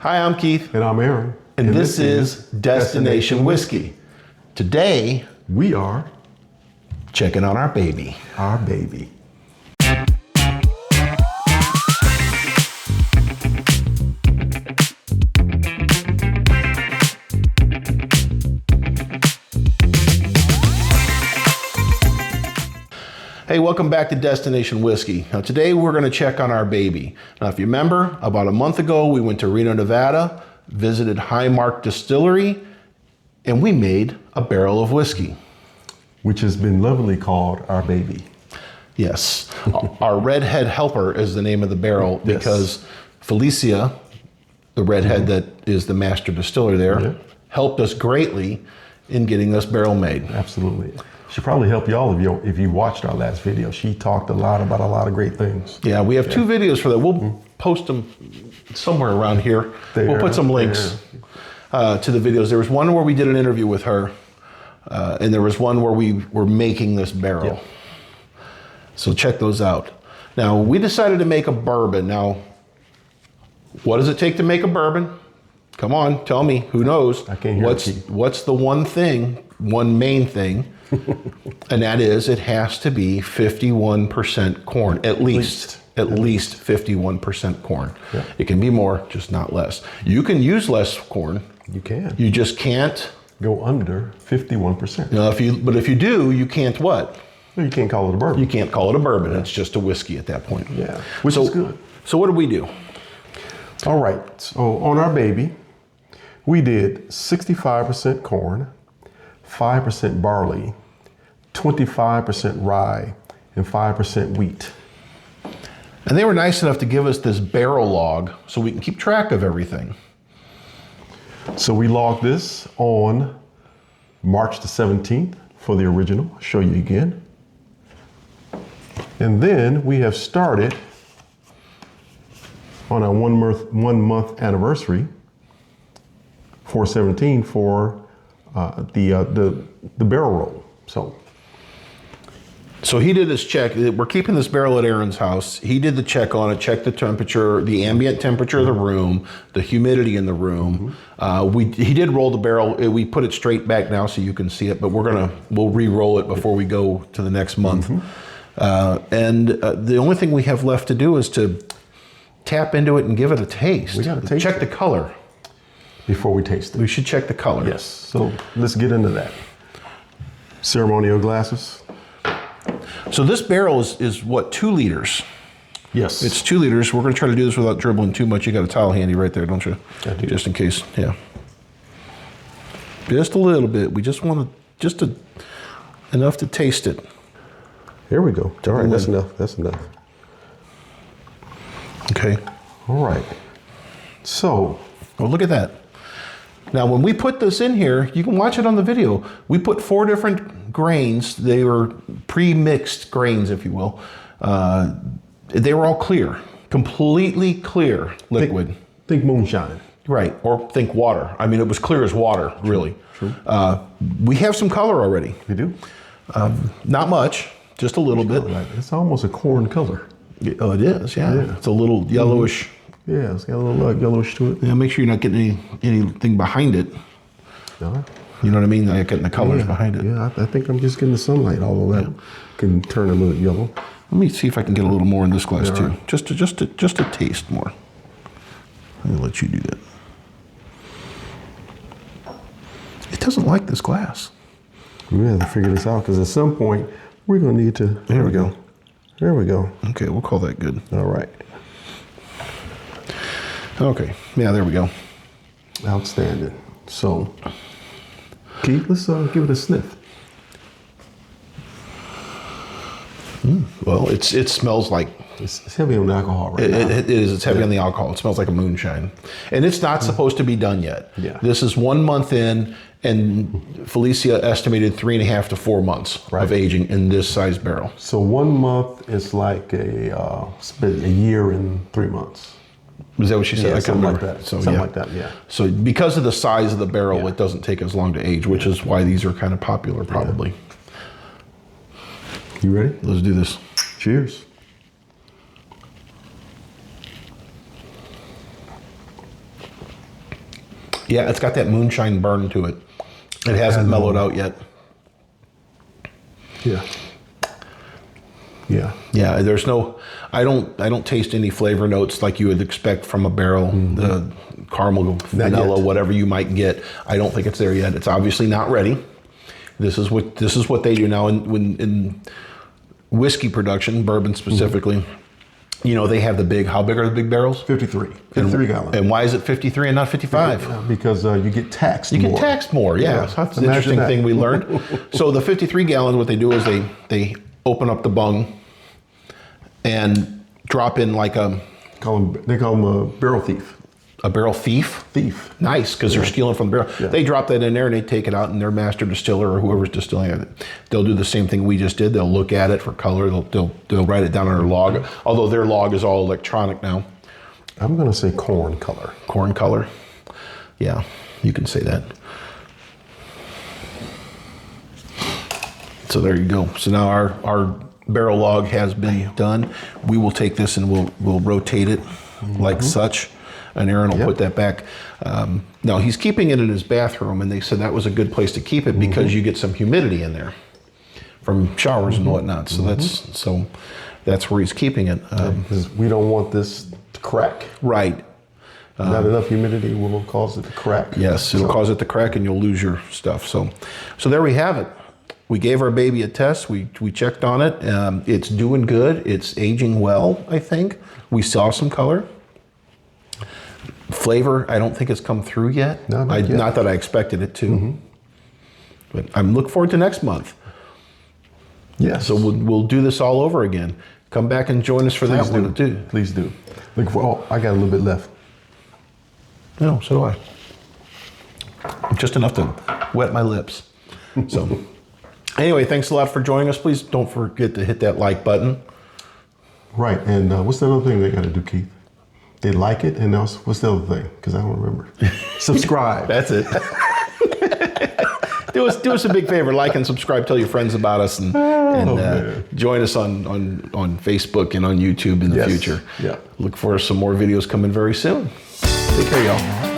Hi, I'm Keith. And I'm Aaron. And this is Destination Whiskey. Today, we are checking on our baby. Our baby. Hey, welcome back to Destination Whiskey. Now today we're going to check on our baby. Now if you remember, about a month ago we went to Reno, Nevada, visited High Mark Distillery, and we made a barrel of whiskey. Which has been lovingly called our baby. Yes. Our redhead helper is the name of the barrel because Felicia, the redhead that is the master distiller there, helped us greatly in getting this barrel made. Absolutely. She probably helped you if you watched our last video. She talked a lot about a lot of great things. Yeah, we have two videos for that. We'll post them somewhere around here. We'll put some links to the videos. There was one where we did an interview with her, and there was one where we were making this barrel. Yeah. So check those out. Now, we decided to make a bourbon. Now, what does it take to make a bourbon? Come on, tell me. Who knows? I can't hear what's the one main thing? And that is, it has to be 51% corn, at least 51% corn. Yeah. It can be more, just not less. You can use less corn. You can. You just can't go under 51%. No, but if you do, you can't what? Well, you can't call it a bourbon. You can't call it a bourbon. It's just a whiskey at that point. Yeah, which is good. So what did we do? All right, so on our baby, we did 65% corn, 5% barley, 25% rye, and 5% wheat. And they were nice enough to give us this barrel log so we can keep track of everything. So we logged this on March the 17th for the original. I'll show you again. And then we have started on our one month anniversary, 4/17 for the barrel roll. So he did his check. We're keeping this barrel at Aaron's house. He did the check on it, checked the temperature, the ambient temperature of the room, the humidity in the room. He did roll the barrel. We put it straight back now so you can see it, but we'll re-roll it before we go to the next month. And the only thing we have left to do is to tap into it and give it a taste. We got to taste check the color before we taste it. We should check the color. Yes. So let's get into that. Ceremonial glasses. So this barrel is what, 2 liters? Yes. It's 2 liters. We're going to try to do this without dribbling too much. You got a towel handy right there, don't you? I do. Just in case, yeah. Just a little bit. We just want enough to taste it. Here we go. All right, that's enough. That's enough. Okay. All right. So. Well, look at that. Now, when we put this in here, you can watch it on the video. We put 4 different grains. They were pre-mixed grains, if you will. They were all clear, completely clear liquid. Think moonshine. Right, or think water. I mean, it was clear as water, really. True. We have some color already. We do? Not much, just a little bit. It's almost a corn color. Oh, it is, yeah. It's a little yellowish. Yeah, it's got a little yellowish to it. Yeah, make sure you're not getting anything behind it. No. You know what I mean? Like getting the colors behind it. Yeah, I think I'm just getting the sunlight, although that can turn a little yellow. Let me see if I can get a little more in this glass too. Right. Just to taste more. I'm gonna let you do that. It doesn't like this glass. We have to figure this out because at some point we're gonna need to. There we go. There we go. Okay, we'll call that good. All right. Okay, yeah, there we go. Outstanding. So, Keith, let's give it a sniff. Well, it smells like... It's heavy on the alcohol right now. It is. It's heavy on the alcohol. It smells like a moonshine. And it's not supposed to be done yet. Yeah. This is 1 month in, and Felicia estimated 3.5 to 4 months of aging in this size barrel. So 1 month is like a year and 3 months. Is that what she said? Yeah, I can't something remember. like that. So, Something like that, yeah. So because of the size of the barrel, it doesn't take as long to age, which is why these are kind of popular, probably. You ready? Let's do this. Yeah, it's got that moonshine burn to it. It hasn't mellowed out yet. Yeah. Yeah. Yeah, there's no, I don't taste any flavor notes like you would expect from a barrel, the caramel, vanilla, whatever you might get. I don't think it's there yet. It's obviously not ready. This is what they do now in whiskey production, bourbon specifically. You know, they have the big, how big are the big barrels? 53 gallons. And why is it 53 and not 55? Because you get taxed more. You get taxed more, yeah. So that's an interesting thing we learned. So the 53 gallons, what they do is they open up the bung and drop in like they call them a barrel thief. a barrel thief. Nice, because they're stealing from the barrel. Yeah. They drop that in there and they take it out, and their master distiller or whoever's distilling it, they'll do the same thing we just did. They'll look at it for color. They'll write it down on their log, although their log is all electronic now. I'm going to say corn color. Corn color. Yeah, you can say that. So there you go. So now our barrel log has been done. We will take this and we'll rotate it like such. And Aaron will put that back. Now he's keeping it in his bathroom, and they said that was a good place to keep it because you get some humidity in there from showers and whatnot. So that's where he's keeping it. Because we don't want this to crack. Right. Not enough humidity will cause it to crack. Yes, it'll cause it to crack, and you'll lose your stuff. So there we have it. We gave our baby a test. We checked on it. It's doing good. It's aging well, I think. We saw some color. Flavor, I don't think it's come through yet. No, not yet. Not that I expected it to. But I'm looking forward to next month. Yes. So we'll do this all over again. Come back and join us for that one too. Please do. Look for. I got a little bit left. No, so do I. Just enough to wet my lips. So anyway, thanks a lot for joining us. Please don't forget to hit that like button. Right. And what's the other thing they got to do, Keith? They like it, and else, what's the other thing? Because I don't remember. Subscribe. That's it. do us a big favor, like and subscribe. Tell your friends about us, and join us on Facebook and on YouTube in the future. Yeah. Look for some more videos coming very soon. Take care, y'all.